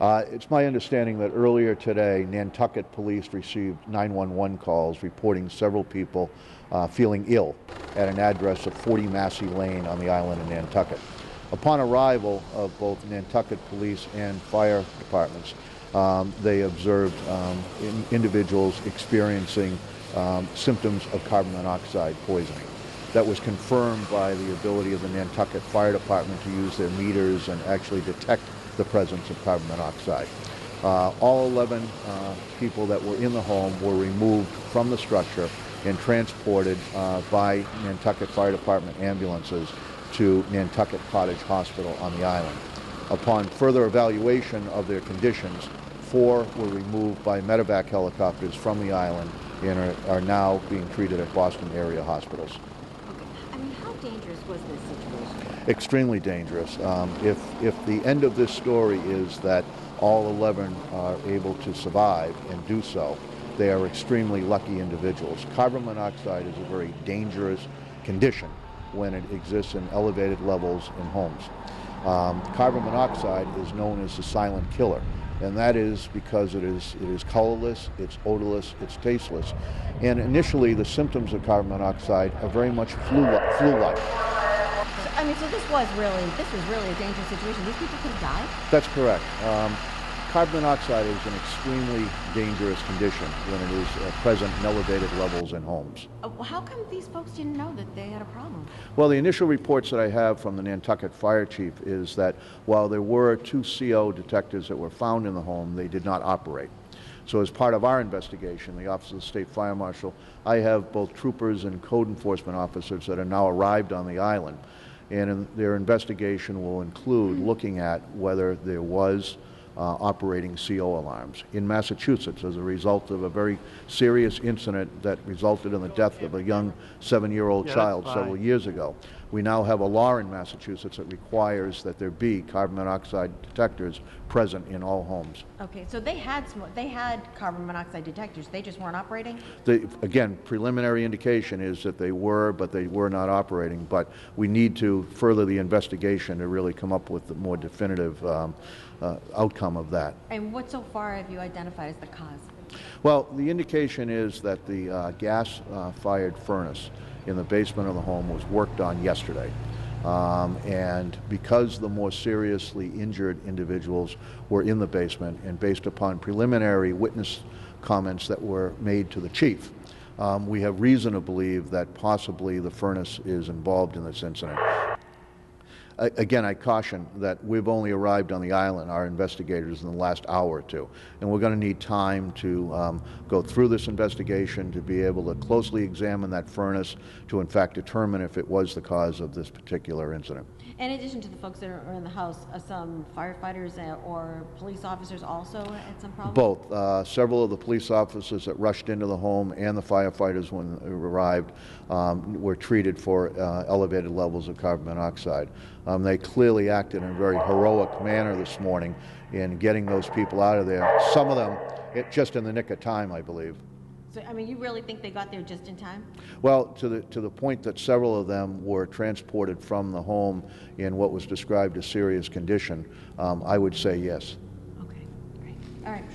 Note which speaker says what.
Speaker 1: It's my understanding that earlier today, Nantucket police received 911 calls reporting several people feeling ill at an address of 40 Macys Lane on the island of Nantucket. Upon arrival of both Nantucket police and fire departments, they observed individuals experiencing symptoms of carbon monoxide poisoning. That was confirmed by the ability of the Nantucket Fire Department to use their meters and actually detect the presence of carbon monoxide. All 11 people that were in the home were removed from the structure and transported by Nantucket Fire Department ambulances to Nantucket Cottage Hospital on the island. Upon further evaluation of their conditions, 4 were removed by medevac helicopters from the island and are now being treated at Boston area hospitals.
Speaker 2: Okay. I mean, how dangerous was this situation?
Speaker 1: Extremely dangerous. If the end of this story is that all 11 are able to survive and do so, they are extremely lucky individuals. Carbon monoxide is a very dangerous condition when it exists in elevated levels in homes. Carbon monoxide is known as the silent killer, and that is because it is colorless, it's odorless, it's tasteless. And initially the symptoms of carbon monoxide are very much flu-like.
Speaker 2: So this was really a dangerous situation. These people could have died?
Speaker 1: That's correct. Carbon monoxide is an extremely dangerous condition when it is present in elevated levels in homes.
Speaker 2: How come these folks didn't know that they had a problem?
Speaker 1: Well, the initial reports that I have from the Nantucket Fire Chief is that while there were 2 CO detectors that were found in the home, they did not operate. So as part of our investigation, the Office of the State Fire Marshal, I have both troopers and code enforcement officers that are now arrived on the island. And their investigation will include looking at whether there was operating CO alarms. In Massachusetts, as a result of a very serious incident that resulted in the death of a young 7-year-old child several years ago, we now have a law in Massachusetts that requires that there be carbon monoxide detectors present in all homes.
Speaker 2: Okay, so they had carbon monoxide detectors, they just weren't operating?
Speaker 1: Again, preliminary indication is that they were, but they were not operating. But we need to further the investigation to really come up with the more definitive outcome of that.
Speaker 2: And what so far have you identified as the cause?
Speaker 1: Well, the indication is that the gas-fired furnace in the basement of the home was worked on yesterday. And because the more seriously injured individuals were in the basement, and based upon preliminary witness comments that were made to the chief, we have reason to believe that possibly the furnace is involved in this incident. Again, I caution that we've only arrived on the island, our investigators, in the last hour or two, and we're going to need time to go through this investigation to be able to closely examine that furnace to in fact determine if it was the cause of this particular incident.
Speaker 2: In addition to the folks that are in the house, some firefighters or police officers also had some problems?
Speaker 1: Both. Several of the police officers that rushed into the home and the firefighters when they arrived were treated for elevated levels of carbon monoxide. They clearly acted in a very heroic manner this morning in getting those people out of there. Some of them just in the nick of time, I believe.
Speaker 2: So, I mean, you really think they got there just in time?
Speaker 1: Well, to the point that several of them were transported from the home in what was described as serious condition, I would say yes.
Speaker 2: Okay, great. All right.